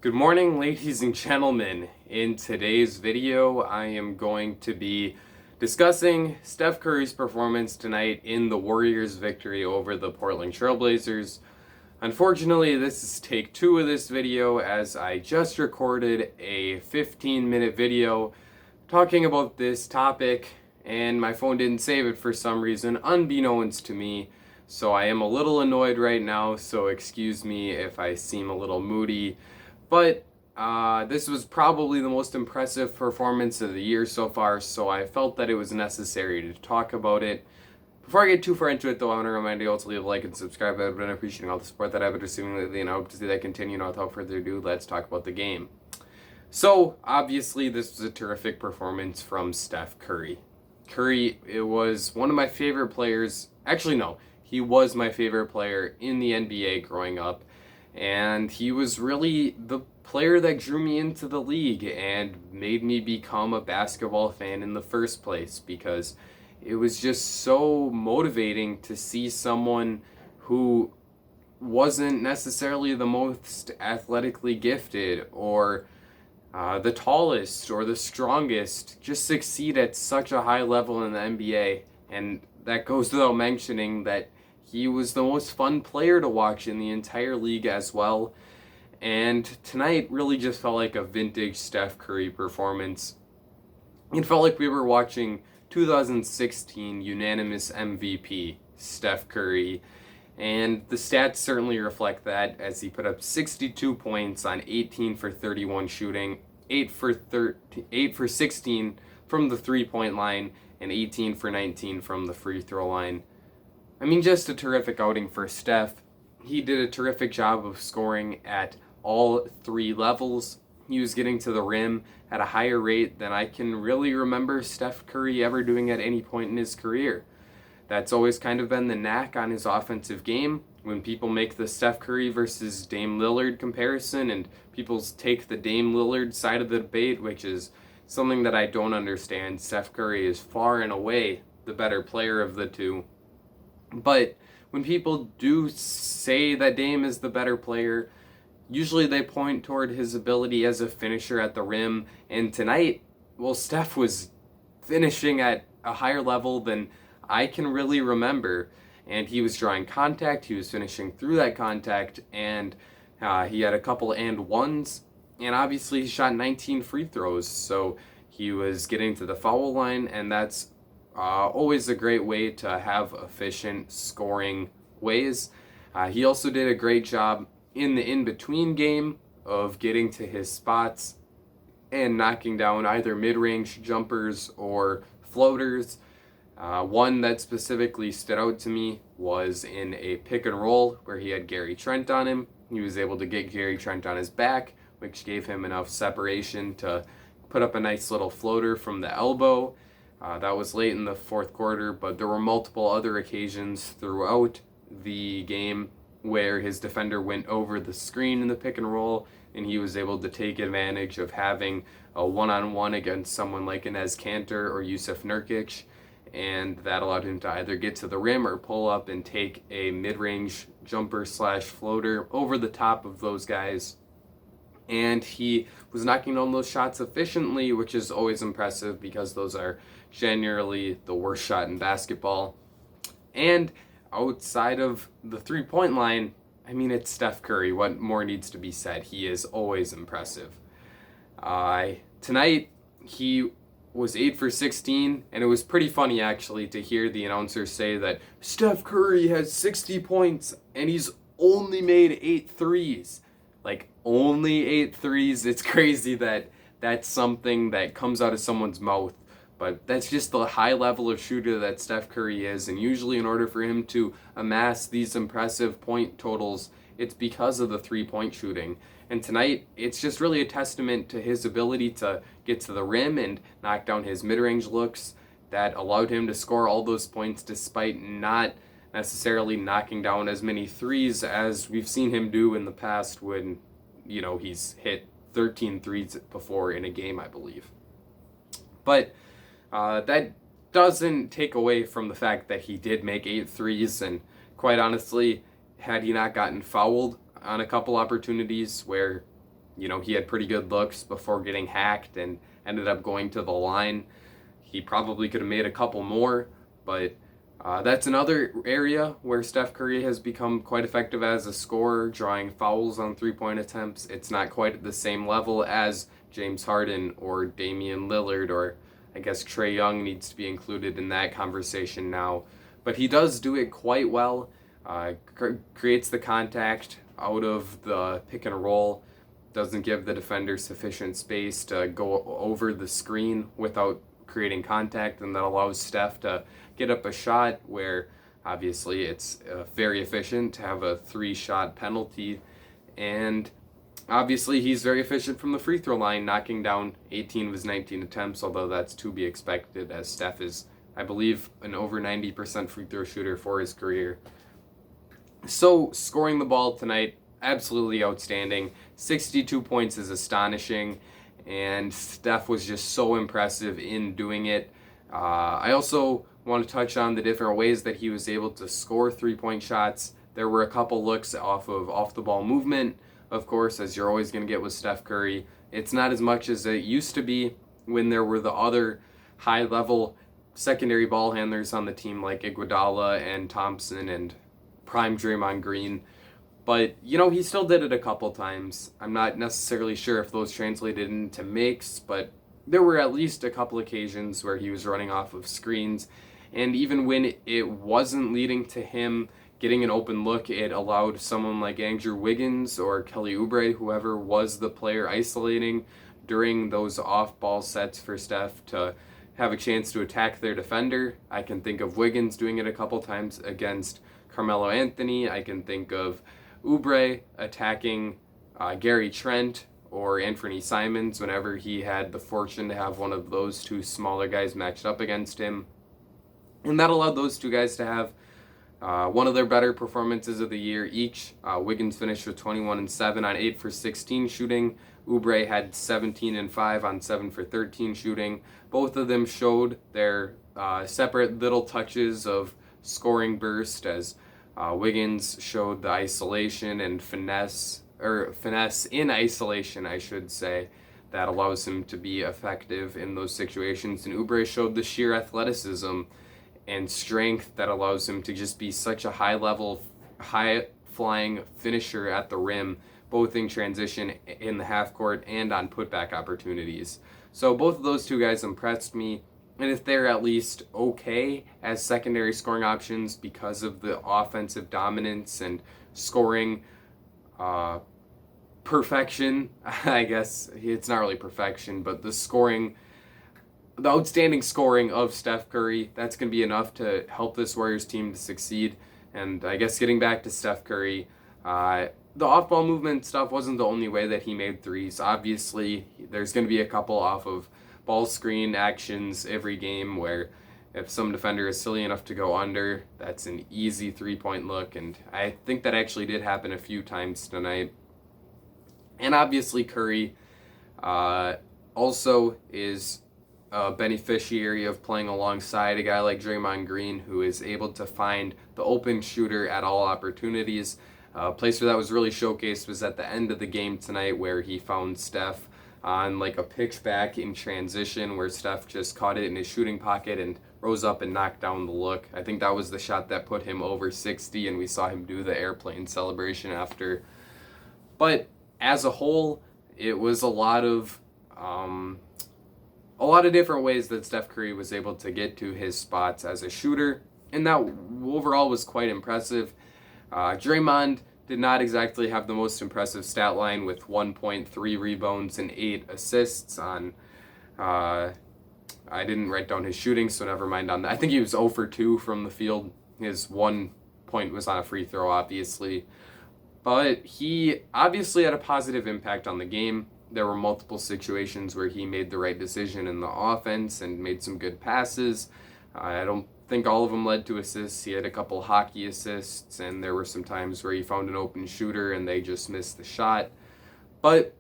Good morning, ladies and gentlemen. In today's video, I am going to be discussing Steph Curry's performance tonight in the Warriors' victory over the Portland Trail Blazers. Unfortunately, this is take 2 of this video as I just recorded a 15-minute video talking about this topic and my phone didn't save it for some reason, unbeknownst to me. So I am a little annoyed right now, so excuse me if I seem a little moody. But this was probably the most impressive performance of the year so far, so I felt that it was necessary to talk about it. Before I get too far into it, though, I want to remind you all to leave a like and subscribe. I've been appreciating all the support that I've been receiving lately, and I hope to see that continue. Now, without further ado, let's talk about the game. So, obviously, this was a terrific performance from Steph Curry. Curry, it was one of my favorite players. Actually, no, he was my favorite player in the NBA growing up. And he was really the player that drew me into the league and made me become a basketball fan in the first place, because it was just so motivating to see someone who wasn't necessarily the most athletically gifted or the tallest or the strongest just succeed at such a high level in the NBA. And that goes without mentioning that he was the most fun player to watch in the entire league as well. And tonight really just felt like a vintage Steph Curry performance. It felt like we were watching 2016 unanimous MVP Steph Curry. And the stats certainly reflect that, as he put up 62 points on 18 for 31 shooting, 8 for 16 from the three-point line, and 18 for 19 from the free throw line. I mean, just a terrific outing for Steph. He did a terrific job of scoring at all three levels. He was getting to the rim at a higher rate than I can really remember Steph Curry ever doing at any point in his career. That's always kind of been the knack on his offensive game. When people make the Steph Curry versus Dame Lillard comparison, and people take the Dame Lillard side of the debate, which is something that I don't understand. Steph Curry is far and away the better player of the two. But when people do say that Dame is the better player, usually they point toward his ability as a finisher at the rim. And tonight, well, Steph was finishing at a higher level than I can really remember. And he was drawing contact, he was finishing through that contact, and he had a couple and ones. And obviously he shot 19 free throws, so he was getting to the foul line, and that's always a great way to have efficient scoring ways. He also did a great job in the in-between game of getting to his spots and knocking down either mid-range jumpers or floaters. One that specifically stood out to me was in a pick and roll where he had Gary Trent on him. He was able to get Gary Trent on his back, which gave him enough separation to put up a nice little floater from the elbow. That was late in the fourth quarter, but there were multiple other occasions throughout the game where his defender went over the screen in the pick and roll, and he was able to take advantage of having a one-on-one against someone like Enes Kanter or Yusuf Nurkic, and that allowed him to either get to the rim or pull up and take a mid-range jumper / floater over the top of those guys. And he was knocking down those shots efficiently, which is always impressive because those are generally the worst shot in basketball. And outside of the three-point line, I mean, it's Steph Curry. What more needs to be said? He is always impressive. Tonight, he was 8 for 16, and it was pretty funny, actually, to hear the announcer say that Steph Curry has 60 points, and he's only made 8 threes. Like, only 8 threes. It's crazy that that's something that comes out of someone's mouth. But that's just the high level of shooter that Steph Curry is. And usually in order for him to amass these impressive point totals, it's because of the three-point shooting. And tonight, it's just really a testament to his ability to get to the rim and knock down his mid-range looks that allowed him to score all those points despite not necessarily knocking down as many threes as we've seen him do in the past when, he's hit 13 threes before in a game, I believe. But that doesn't take away from the fact that he did make 8 threes, and quite honestly, had he not gotten fouled on a couple opportunities where He had pretty good looks before getting hacked and ended up going to the line. He probably could have made a couple more, but that's another area where Steph Curry has become quite effective as a scorer, drawing fouls on three-point attempts. It's not quite at the same level as James Harden or Damian Lillard, or I guess Trae Young needs to be included in that conversation now. But he does do it quite well, creates the contact out of the pick and roll, doesn't give the defender sufficient space to go over the screen without creating contact, and that allows Steph to get up a shot where obviously it's very efficient to have a 3-shot penalty. And obviously he's very efficient from the free throw line, knocking down 18 of his 19 attempts, although that's to be expected as Steph is, I believe, an over 90% free throw shooter for his career. So scoring the ball tonight, absolutely outstanding. 62 points is astonishing, and Steph was just so impressive in doing it. I also want to touch on the different ways that he was able to score three-point shots. There were a couple looks off the ball movement, of course, as you're always going to get with Steph Curry. It's not as much as it used to be when there were the other high-level secondary ball handlers on the team like Iguodala and Thompson and prime Draymond Green. But, he still did it a couple times. I'm not necessarily sure if those translated into makes, but there were at least a couple occasions where he was running off of screens. And even when it wasn't leading to him getting an open look, it allowed someone like Andrew Wiggins or Kelly Oubre, whoever was the player isolating during those off-ball sets for Steph, to have a chance to attack their defender. I can think of Wiggins doing it a couple times against Carmelo Anthony. I can think of Oubre attacking Gary Trent or Anthony Simons whenever he had the fortune to have one of those two smaller guys matched up against him. And that allowed those two guys to have one of their better performances of the year each. Wiggins finished with 21-7 on 8 for 16 shooting. Oubre had 17-5 on 7 for 13 shooting. Both of them showed their separate little touches of scoring burst, as Wiggins showed the isolation and finesse in isolation, I should say, that allows him to be effective in those situations. And Oubre showed the sheer athleticism and strength that allows him to just be such a high-level, high-flying finisher at the rim, both in transition in the half court and on putback opportunities. So both of those two guys impressed me. And if they're at least okay as secondary scoring options because of the offensive dominance and scoring perfection, I guess it's not really perfection, but the outstanding scoring of Steph Curry, that's going to be enough to help this Warriors team to succeed. And I guess getting back to Steph Curry, the off-ball movement stuff wasn't the only way that he made threes. Obviously, there's going to be a couple off of ball screen actions every game where if some defender is silly enough to go under, that's an easy three-point look, and I think that actually did happen a few times tonight. And obviously Curry also is a beneficiary of playing alongside a guy like Draymond Green, who is able to find the open shooter at all opportunities. A place where that was really showcased was at the end of the game tonight, where he found Steph on like a pitch back in transition, where Steph just caught it in his shooting pocket and rose up and knocked down the look. I think that was the shot that put him over 60, and we saw him do the airplane celebration after. But as a whole, it was a lot of different ways that Steph Curry was able to get to his spots as a shooter, and that overall was quite impressive. Draymond did not exactly have the most impressive stat line with 1.3 rebounds and 8 assists on, I didn't write down his shooting, so never mind on that. I think he was 0 for 2 from the field. His 1 point was on a free throw, obviously. But he obviously had a positive impact on the game. There were multiple situations where he made the right decision in the offense and made some good passes. I don't think all of them led to assists. He had a couple hockey assists, and there were some times where he found an open shooter and they just missed the shot. But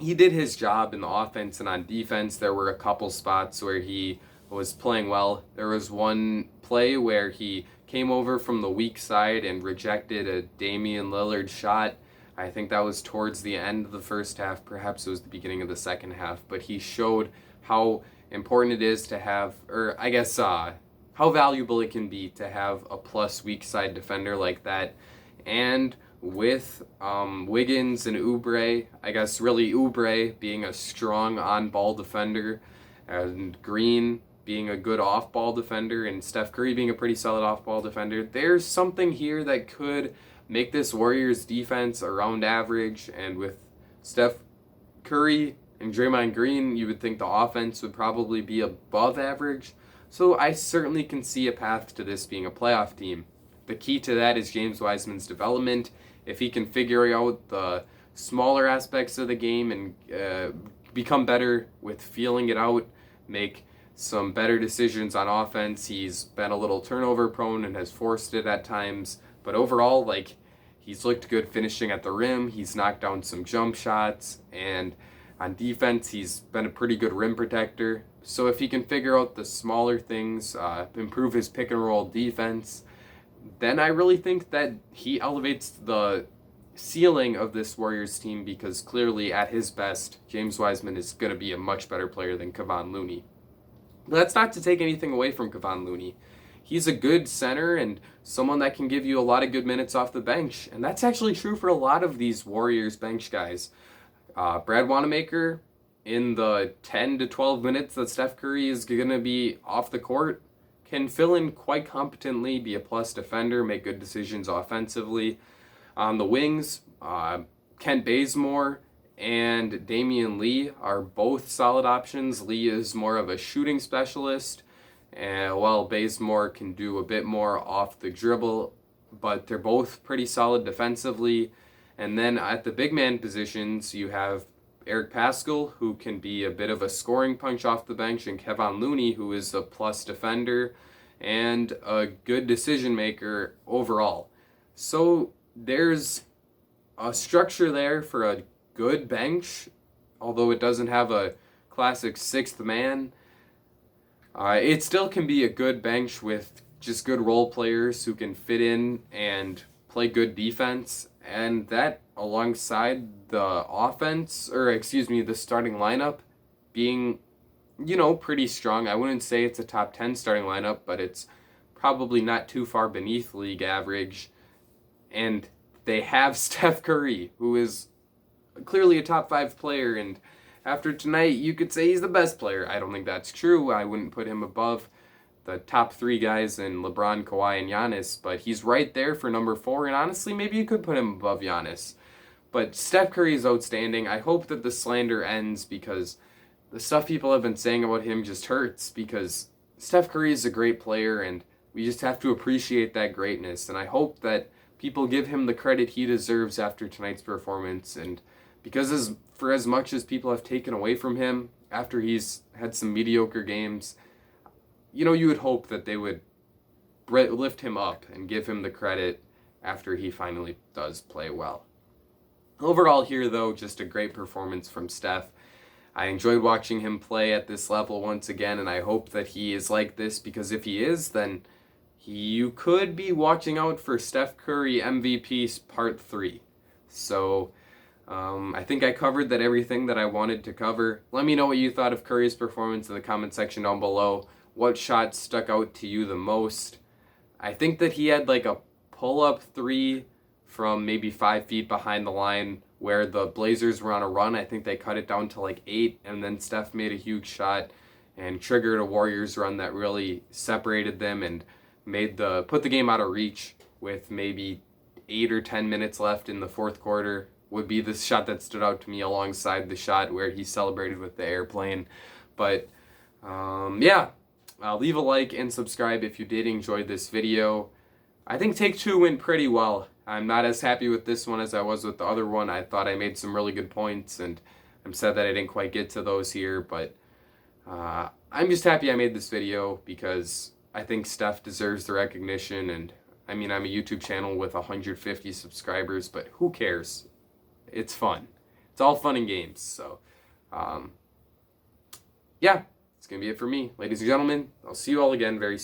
he did his job in the offense, and on defense there were a couple spots where he was playing well. There was one play where he came over from the weak side and rejected a Damian Lillard shot I think that was towards the end of the first half, perhaps it was the beginning of the second half, but he showed how important it is to have, or I guess how valuable it can be to have a plus weak side defender like that. And with Wiggins and Oubre, I guess really Oubre being a strong on-ball defender, and Green being a good off-ball defender, and Steph Curry being a pretty solid off-ball defender, there's something here that could make this Warriors defense around average. And with Steph Curry and Draymond Green, you would think the offense would probably be above average. So I certainly can see a path to this being a playoff team. The key to that is James Wiseman's development. If he can figure out the smaller aspects of the game and become better with feeling it out, make some better decisions on offense. He's been a little turnover prone and has forced it at times, but overall, like, he's looked good finishing at the rim. He's knocked down some jump shots, and on defense, he's been a pretty good rim protector. So if he can figure out the smaller things, improve his pick and roll defense, then I really think that he elevates the ceiling of this Warriors team, because clearly at his best, James Wiseman is going to be a much better player than Kevon Looney. But that's not to take anything away from Kevon Looney. He's a good center and someone that can give you a lot of good minutes off the bench. And that's actually true for a lot of these Warriors bench guys. Brad Wanamaker, in the 10 to 12 minutes that Steph Curry is going to be off the court, can fill in quite competently, be a plus defender, make good decisions offensively. On the wings, Kent Bazemore and Damian Lee are both solid options. Lee is more of a shooting specialist, while Bazemore can do a bit more off the dribble, but they're both pretty solid defensively. And then at the big man positions, you have Eric Paschall, who can be a bit of a scoring punch off the bench, and Kevon Looney, who is a plus defender and a good decision maker overall. So there's a structure there for a good bench, although it doesn't have a classic sixth man. It still can be a good bench with just good role players who can fit in and play good defense, and that alongside the offense, the starting lineup being, pretty strong. I wouldn't say it's a top 10 starting lineup, but it's probably not too far beneath league average. And they have Steph Curry, who is clearly a top 5 player, and after tonight, you could say he's the best player. I don't think that's true. I wouldn't put him above the top 3 guys in LeBron, Kawhi, and Giannis, but he's right there for number 4, and honestly, maybe you could put him above Giannis. But Steph Curry is outstanding. I hope that the slander ends, because the stuff people have been saying about him just hurts, because Steph Curry is a great player, and we just have to appreciate that greatness, and I hope that people give him the credit he deserves after tonight's performance. And because for as much as people have taken away from him after he's had some mediocre games, you would hope that they would lift him up and give him the credit after he finally does play well. Overall here, though, just a great performance from Steph. I enjoyed watching him play at this level once again, and I hope that he is like this, because if he is, then you could be watching out for Steph Curry MVP Part 3. So I think I covered everything that I wanted to cover. Let me know what you thought of Curry's performance in the comment section down below. What shot stuck out to you the most? I think that he had like a pull-up 3 from maybe 5 feet behind the line where the Blazers were on a run. I think they cut it down to like 8, and then Steph made a huge shot and triggered a Warriors run that really separated them and put the game out of reach with maybe 8 or 10 minutes left in the fourth quarter. Would be the shot that stood out to me, alongside the shot where he celebrated with the airplane. But leave a like and subscribe if you did enjoy this video. I think take 2 went pretty well. I'm not as happy with this one as I was with the other one. I thought I made some really good points, and I'm sad that I didn't quite get to those here, but I'm just happy I made this video, because I think Steph deserves the recognition. And I mean, I'm a YouTube channel with 150 subscribers, but who cares? It's fun. It's all fun and games. So, it's going to be it for me. Ladies and gentlemen, I'll see you all again very soon.